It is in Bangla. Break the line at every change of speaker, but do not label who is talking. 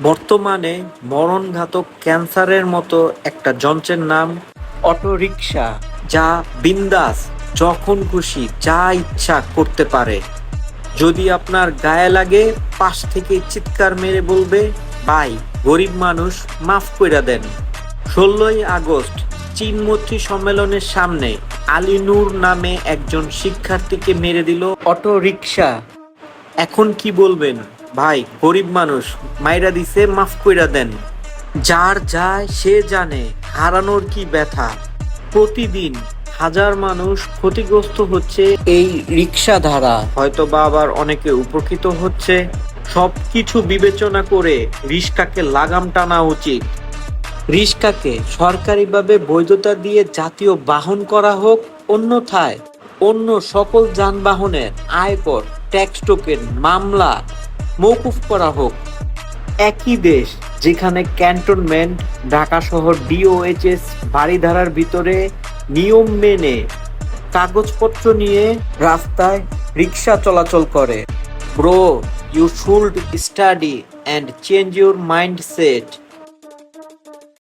বর্তমানে মরণঘাতক ক্যান্সারের মতো একটা যন্ত্রের নাম অটোরিকশা, যা বিন্দাস যখন খুশি যা ইচ্ছা করতে পারে। যদি আপনার গায়ে লাগে পাশ থেকে চিৎকার মেরে বলবে, ভাই গরিব মানুষ মাফ কইরা দেন। 16ই আগস্ট চীন মৈত্রী সম্মেলনের সামনে আলী নূর নামে একজন শিক্ষার্থীকে মেরে দিল অটোরিকশা। এখন কি বলবেন? ভাই গরিব মানুষ মাইরা দিছে, মাফ কইরা দেন। যার যায় সে জানে হারানোর কি ব্যথা। প্রতিদিন হাজার মানুষ ক্ষতিগ্রস্ত হচ্ছে এই রিক্সা ধারা, হয়তো বা আবার অনেকে উপকৃত হচ্ছে। সবকিছু বিবেচনা করে রিক্সাকে লাগাম টানা উচিত। রিক্সাকে সরকারিভাবে বৈধতা দিয়ে জাতীয় বাহন করা হোক, অন্যথায় অন্য সকল যানবাহনের আয়কর, ট্যাক্স টোকেন, মামলা মওকুফ করা হোক। একই দেশ যেখানে ক্যান্টনমেন্ট, ঢাকা শহর ডিওএইচএস বারিধারার ভিতরে নিয়ম মেনে কাগজপত্র নিয়ে রাস্তায় রিক্সা চলাচল করে। Bro, you should study and change your mindset.